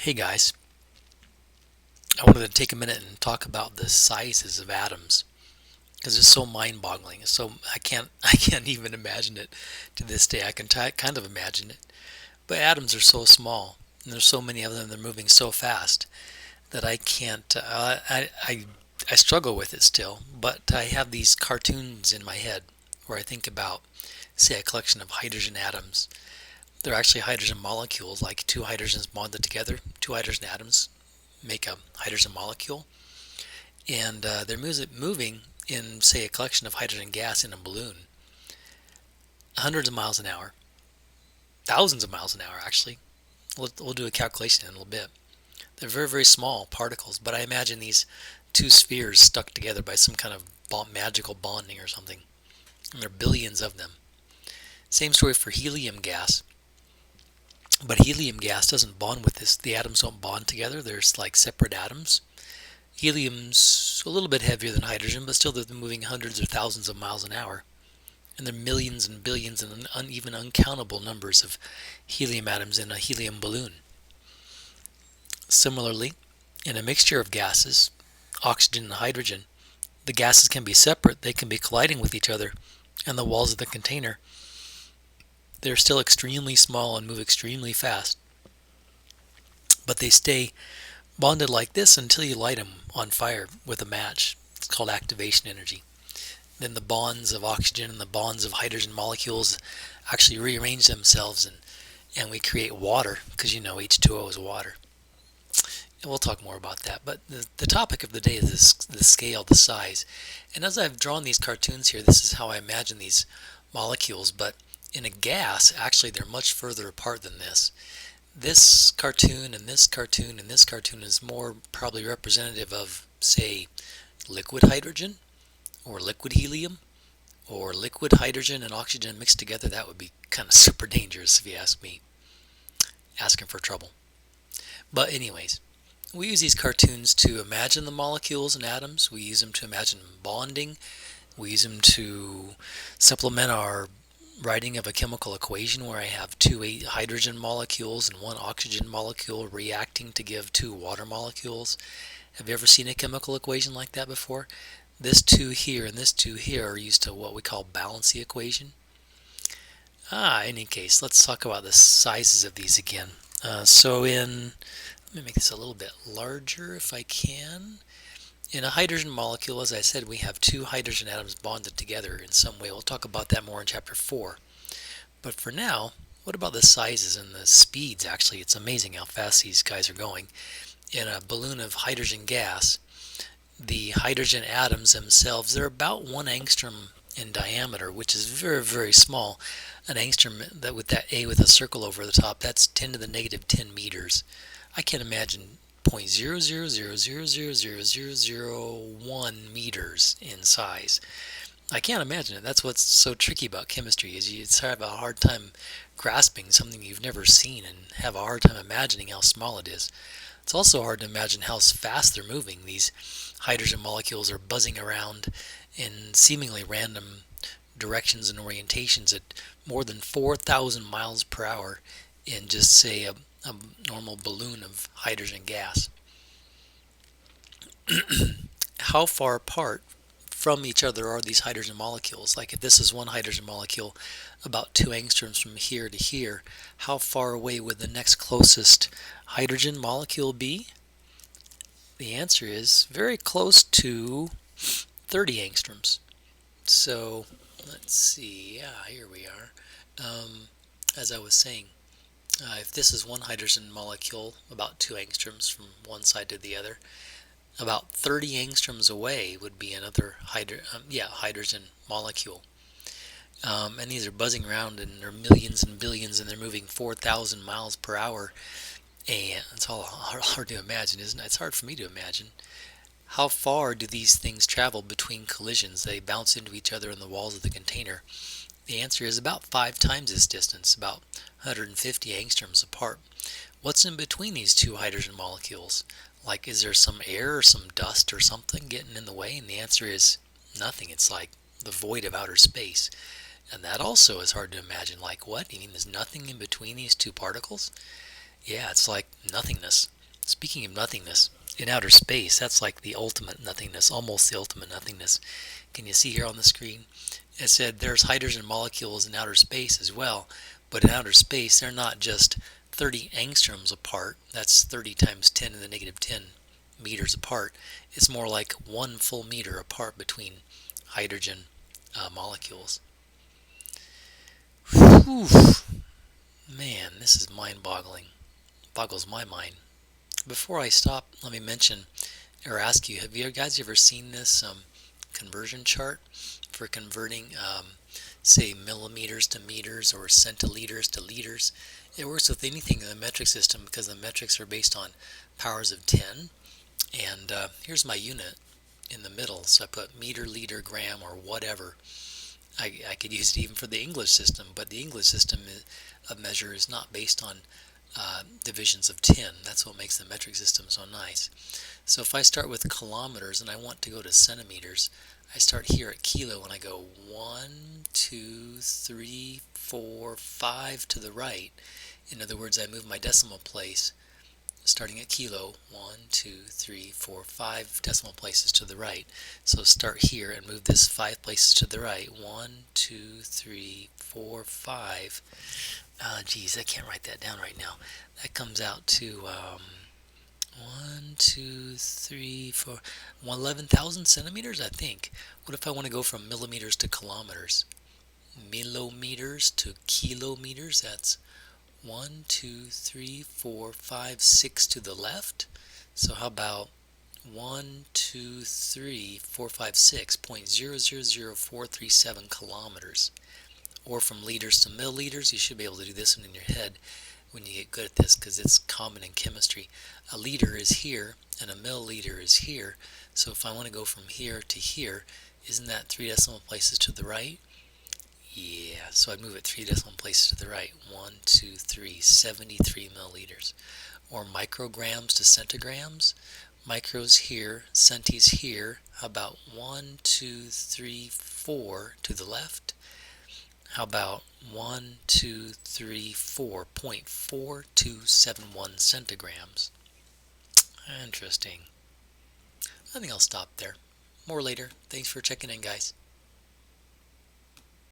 Hey guys, I wanted to take a minute and talk about the sizes of atoms because it's so mind-boggling. So I can't even imagine it to this day. I can kind of imagine it, but atoms are so small and there's so many of them. They're moving so fast that I can't. I struggle with it still. But I have these cartoons in my head where I think about, say, a collection of hydrogen atoms. They're actually hydrogen molecules, like two hydrogens bonded together. Two hydrogen atoms make a hydrogen molecule, and they're moving in, say, a collection of hydrogen gas in a balloon, hundreds of miles an hour, thousands of miles an hour, actually. We'll do a calculation in a little bit. They're very, very small particles, but I imagine these two spheres stuck together by some kind of magical bonding or something. And there are billions of them. Same story for helium gas. But helium gas doesn't bond with this. The atoms don't bond together. There's like separate atoms. Helium's a little bit heavier than hydrogen, but still they're moving hundreds or thousands of miles an hour. And there are millions and billions and even uncountable numbers of helium atoms in a helium balloon. Similarly, in a mixture of gases, oxygen and hydrogen, the gases can be separate, they can be colliding with each other, and the walls of the container, they're still extremely small and move extremely fast. But they stay bonded like this until you light them on fire with a match. It's called activation energy. Then the bonds of oxygen and the bonds of hydrogen molecules actually rearrange themselves, and we create water, because you know H2O is water. And we'll talk more about that. But the topic of the day is the scale, the size. And as I've drawn these cartoons here, this is how I imagine these molecules. But in a gas, actually, they're much further apart than this. This cartoon and this cartoon and this cartoon is more probably representative of, say, liquid hydrogen or liquid helium or liquid hydrogen and oxygen mixed together. That would be kind of super dangerous if you ask me. Asking for trouble. But anyways, we use these cartoons to imagine the molecules and atoms. We use them to imagine bonding. We use them to supplement our writing of a chemical equation where I have two hydrogen molecules and one oxygen molecule reacting to give two water molecules. Have you ever seen a chemical equation like that before? This 2 here and this 2 here are used to what we call balance the equation. In any case, let's talk about the sizes of these again. Let me make this a little bit larger if I can. In a hydrogen molecule, as I said, we have two hydrogen atoms bonded together in some way. We'll talk about that more in chapter 4. But for now, what about the sizes and the speeds? Actually, it's amazing how fast these guys are going. In a balloon of hydrogen gas, the hydrogen atoms themselves, they're about 1 angstrom in diameter, which is very, very small. An angstrom, that with that A with a circle over the top, that's 10 to the negative 10 meters. I can't imagine 0.000000001 meters in size. I can't imagine it. That's what's so tricky about chemistry, is you have a hard time grasping something you've never seen and have a hard time imagining how small it is. It's also hard to imagine how fast they're moving. These hydrogen molecules are buzzing around in seemingly random directions and orientations at more than 4,000 miles per hour in just, say, a normal balloon of hydrogen gas. How far apart from each other are these hydrogen molecules? Like if this is one hydrogen molecule about 2 angstroms from here to here, how far away would the next closest hydrogen molecule be? The answer is very close to 30 angstroms. So let's see, here we are. As I was saying, if this is one hydrogen molecule, about 2 angstroms from one side to the other, about 30 angstroms away would be another hydrogen molecule. And these are buzzing around, and they're millions and billions, and they're moving 4,000 miles per hour. And it's all hard to imagine, isn't it? It's hard for me to imagine. How far do these things travel between collisions? They bounce into each other in the walls of the container. The answer is about 5 times this distance, about 150 angstroms apart. What's in between these two hydrogen molecules? Like, is there some air or some dust or something getting in the way? And the answer is nothing. It's like the void of outer space. And that also is hard to imagine. Like, what? You mean there's nothing in between these two particles? Yeah, it's like nothingness. Speaking of nothingness, in outer space, that's like the ultimate nothingness, almost the ultimate nothingness. Can you see here on the screen? It said there's hydrogen molecules in outer space as well, but in outer space, they're not just 30 angstroms apart. That's 30 times 10 to the negative 10 meters apart. It's more like 1 full meter apart between hydrogen molecules. Whew. Man, this is mind-boggling. Boggles my mind. Before I stop, let me mention or ask you, have you guys ever seen this conversion chart for converting, say, millimeters to meters or centiliters to liters? It works with anything in the metric system because the metrics are based on powers of 10. And here's my unit in the middle. So I put meter, liter, gram, or whatever. I could use it even for the English system, but the English system of measure is not based on divisions of 10. That's what makes the metric system so nice. So if I start with kilometers and I want to go to centimeters, I start here at kilo and I go 1, 2, 3, 4, 5 to the right. In other words, I move my decimal place starting at kilo, 1, 2, 3, 4, 5 decimal places to the right. So start here and move this 5 places to the right. 1, 2, 3, 4, 5. Geez, I can't write that down right now. That comes out to 1, 2, 3, 4, 11,000 centimeters, I think. What if I want to go from millimeters to kilometers? Millimeters to kilometers, that's 1, 2, 3, 4, 5, 6 to the left. So how about 1, 2, 3, 4, 5, 6, 0.000437 kilometers. Or from liters to milliliters, you should be able to do this one in your head when you get good at this because it's common in chemistry. A liter is here and a milliliter is here. So if I want to go from here to here, isn't that 3 decimal places to the right? Yeah, so I'd move it 3 decimal places to the right. 1, 2, 3, 73 milliliters. Or micrograms to centigrams. Micros here, centis here. How about 1, 2, 3, 4 to the left? How about 1, 2, 3, 4.4271 centigrams? Interesting. I think I'll stop there. More later. Thanks for checking in, guys.